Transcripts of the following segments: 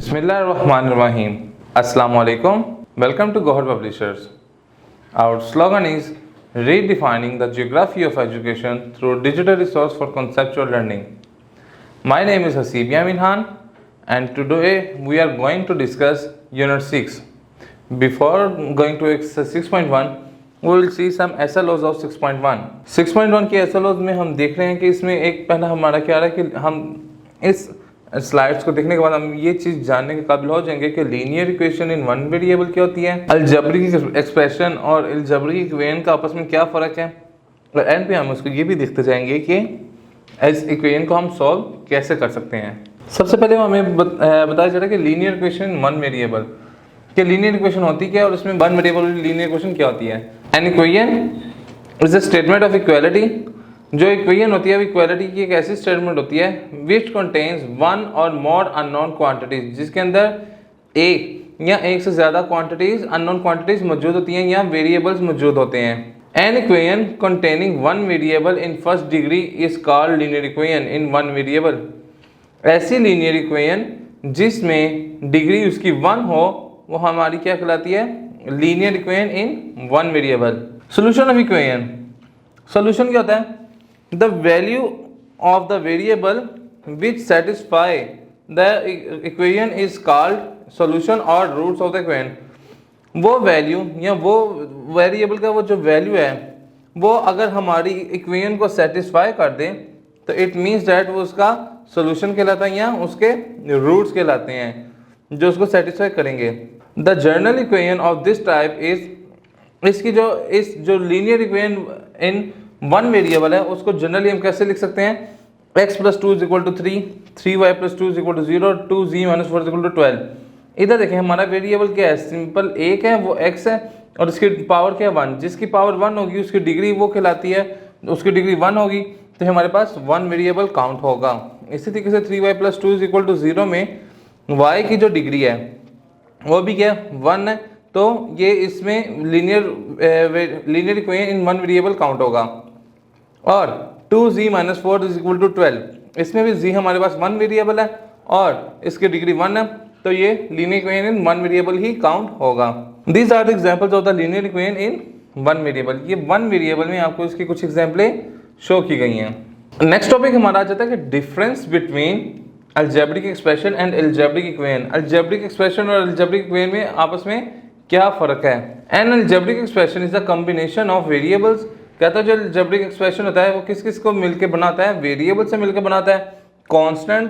Bismillahirrahmanirrahim. Assalamu alaikum. Welcome to Gohar Publishers. Our slogan is redefining the geography of education through digital resource for conceptual learning. My name is Hasib Yamin Khan and today we are going to discuss Unit 6. Before going to exercise 6.1, we will see some SLOs of 6.1. 6.1 के SLOs में हम देख रहे हैं कि इसमें एक पहला हमारा क्या रहा है कि हम इस स्लाइड्स को देखने के बाद हम ये चीज़ जानने के काबिल हो जाएंगे कि linear equation in one variable क्या होती है, अलजेब्रिक एक्सप्रेशन और अलजेब्रिक इक्वेशन का आपस में क्या फ़र्क है, और एंड पे हम उसको ये भी देखते जाएंगे कि इस इक्वेशन को हम सॉल्व कैसे कर सकते हैं। सबसे पहले हमें बताया जा रहा है कि linear equation in one variable कि लीनियर इक्वेशन होती क्या है और उसमें वन वेरिएबल लीनियर इक्वेशन क्या होती है। An equation is a statement of equality. जो इक्वेशन होती है इक्वालिटी की एक ऐसी स्टेटमेंट होती है विच कंटेन्स वन और मोर अननोन क्वांटिटीज, जिसके अंदर एक या एक से ज़्यादा क्वांटिटीज अननोन क्वांटिटीज मौजूद होती हैं या वेरिएबल्स मौजूद होते हैं। An equation containing one variable in first degree is called linear equation in one variable. ऐसी लीनियर इक्वेशन जिसमें डिग्री उसकी वन हो वो हमारी क्या कहलाती है, linear equation in one variable. Solution of equation, solution क्या होता है, the value of the variable which satisfy the equation is called solution और रूट्स ऑफ द इक्वेशन। वो वैल्यू या वो वेरिएबल का वो जो वैल्यू है वो अगर हमारी इक्वेशन को सेटिस्फाई कर दे तो इट मीन्स डैट वो उसका सोल्यूशन कहलाता है या उसके रूट्स कहलाते हैं जो उसको सेटिस्फाई करेंगे। The general equation of this type is, इसकी जो linear equation in one variable है उसको जनरली हम कैसे लिख सकते हैं, x plus 2 is equal to 3, 3y plus 2 is equal to 0, 2z minus 4 is equal to 12। इधर देखें हमारा वेरिएबल क्या है, सिंपल एक है वो x है और इसकी पावर क्या है 1, जिसकी पावर 1 होगी उसकी डिग्री वो कहलाती है, उसकी डिग्री 1 होगी तो हमारे पास वन वेरिएबल काउंट होगा। इसी तरीके से 3y plus 2 is equal to 0 में y की जो डिग्री है वो भी क्या 1 है, तो ये इसमें linear equation in one variable count होगा। और 2z minus 4 is equal to 12, इसमें भी z हमारे पास वन वेरिएबल है और इसकी डिग्री 1 है तो ये linear equation in one variable ही काउंट होगा। These are the examples of the linear equation in one variable. ये वन वेरिएबल में आपको इसकी कुछ एग्जांपलें शो की गई हैं। नेक्स्ट टॉपिक हमारा आ जाता है कि difference between algebraic expression and algebraic equation. Algebraic expression और अलजेब्रिक इक्वेशन में आपस में क्या फ़र्क है। N algebraic expression is a combination of variables. कहता है जो अलजेब्रिक एक्सप्रेशन होता है वो किस किस को मिलकर बनाता है, वेरिएबल से मिलकर बनाता है, कांस्टेंट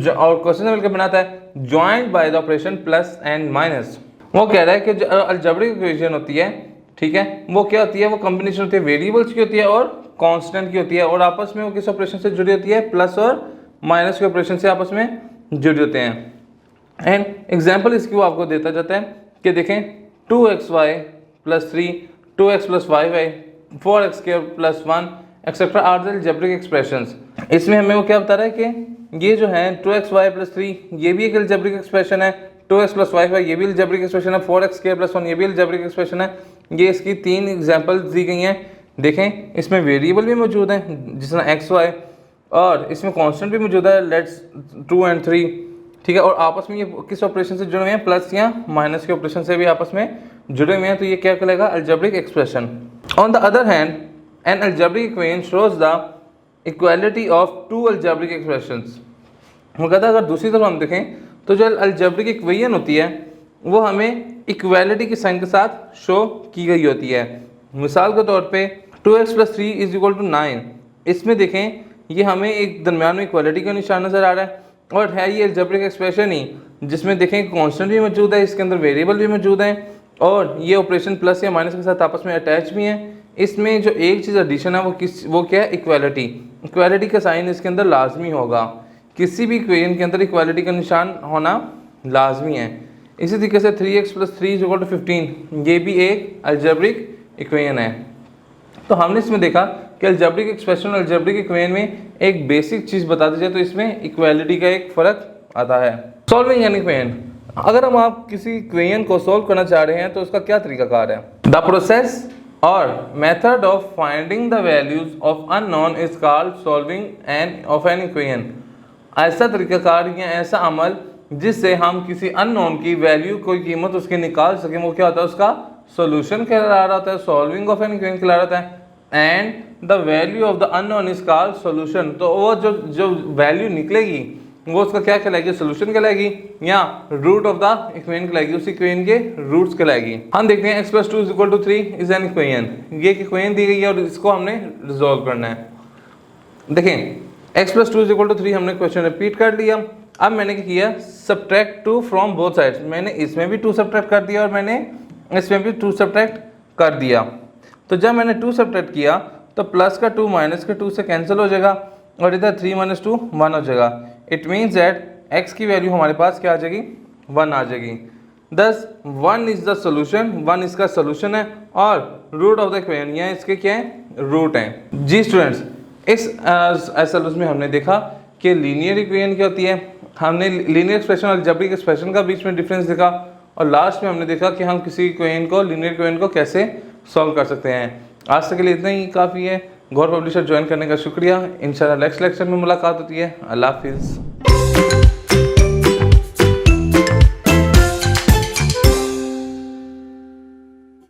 और क्वेश्चन से मिलकर बनाता है, joint by the operation plus and minus. वो कह रहा है कि जो अलजेब्रिक इक्वेशन होती है, ठीक है, वो क्या होती है, वो कॉम्बिनेशन होती है वेरिएबल्स की होती है और कांस्टेंट की होती है और आपस में वो किस ऑपरेशन से जुड़ी होती है, प्लस और माइनस के ऑपरेशन से आपस में जुड़े होते हैं। एंड एग्जाम्पल इसकी वो आपको देता जाता है कि देखें 2xy plus 3, 2x plus 5y, 4x plus 1 etcetera are the algebraic expressions. इसमें हमें वो क्या बता रहा है कि ये जो है 2xy प्लस 3 ये भी एक अलजेब्रिक एक्सप्रेशन है, 2x प्लस 5y ये भी अलजेब्रिक एक्सप्रेशन है, 4x प्लस 1 ये भी अलजेब्रिक एक्सप्रेशन है। ये इसकी 3 एग्जाम्पल्स दी गई हैं। देखें इसमें वेरिएबल भी मौजूद हैं जिस तरह xy और इसमें कांस्टेंट भी मौजूद है, लेट्स 2 and 3, ठीक है, और आपस में ये किस ऑपरेशन से जुड़े हुए हैं, प्लस या माइनस के ऑपरेशन से भी आपस में जुड़े हुए हैं, तो ये क्या कहलाएगा, algebraic expression. On the other hand an algebraic equation shows the equality of two algebraic expressions. वो कहता है अगर दूसरी तरफ हम देखें तो जो अलजेब्रिक इक्वेशन होती है वो हमें इक्वालिटी के साइन के साथ शो की गई होती है। मिसाल के तौर पे 2x plus 3 is equal to 9, इसमें देखें ये हमें एक दरम्यान में इक्वालिटी का निशान नज़र आ रहा है और है ये अलजेब्रिक एक्सप्रेशन ही जिसमें देखें कांस्टेंट भी मौजूद है, इसके अंदर वेरिएबल भी मौजूद हैं और ये ऑपरेशन प्लस या माइनस के साथ आपस में अटैच भी हैं। इसमें जो एक चीज़ एडिशन है वो क्या है, इक्वालिटी। इक्वालिटी का साइन इसके अंदर लाजमी होगा, किसी भी इक्वेशन के अंदर इक्वालिटी का निशान होना लाजमी है। इसी तरीके से 3x plus 3 is equal to 15 ये भी एक अलजेब्रिक इक्वेशन है। तो हमने इसमें देखा कि अलजेब्रिक एक्सप्रेशन और अलजेब्रिक इक्वेशन में एक बेसिक चीज़ बता दी जाए तो इसमें इक्वालिटी का एक फ़र्क आता है। सॉल्विंग एन इक्वेशन, अगर हम आप किसी इक्वेशन को सॉल्व करना चाह रहे हैं तो उसका क्या तरीकाकार है। द प्रोसेस और method of finding the values of unknown is called solving an of an equation. ऐसा तरीकाकार या ऐसा अमल जिससे हम किसी अननोन की वैल्यू कोई कीमत उसकी निकाल सकें, वो क्या होता है, उसका सोल्यूशन कहला रहा होता है, सॉल्विंग ऑफ एन इक्वेशन कहला रहा है। And the value of the unknown is called solution. तो वो जो वैल्यू निकलेगी वो उसका क्या कहलाएगी, सोल्यूशन कहलाएगी, या रूट ऑफ द इक्वेशन कहलाएगी, उस इक्वेशन के रूट्स कहलाएगी। हम देखते हैं x + 2 = 3 इज एन इक्वेशन। ये इक्वेशन दी गई है और इसको हमने रिजॉल्व करना है। देखें x + 2 = 3 हमने क्वेश्चन रिपीट कर लिया। अब मैंने क्या किया, सब्ट्रैक्ट 2 फ्रॉम बोथ साइड्स। मैंने इसमें भी 2 सब्ट्रैक्ट कर दिया और मैंने इसमें भी 2 सब्ट्रैक्ट कर दिया। तो जब मैंने 2 सब्ट्रैक्ट किया तो प्लस का 2 माइनस का 2 से कैंसिल हो जाएगा और इधर 3 - 2 1 हो जाएगा। इट मीन्स दैट x की वैल्यू हमारे पास क्या आ जाएगी, 1 आ जाएगी। दस 1 इज द सोल्यूशन, 1 इसका सोल्यूशन है और रूट ऑफ द इक्वेशन यहाँ इसके क्या है, रूट हैं। जी स्टूडेंट्स, इस एसएलएस में हमने देखा कि लीनियर इक्वेशन क्या होती है, हमने लीनियर एक्सप्रेशन और अलजेब्रिक एक्सप्रेशन का बीच में डिफरेंस देखा और लास्ट में हमने देखा कि हम किसी इक्वेशन को, लीनियर इक्वेशन को कैसे सॉल्व कर सकते हैं। आज तक के लिए इतना ही काफ़ी है। गौर पब्लिशर ज्वाइन करने का शुक्रिया। इंशाल्लाह नेक्स्ट लेक्चर में मुलाकात होती है। अल्लाह हाफिज़।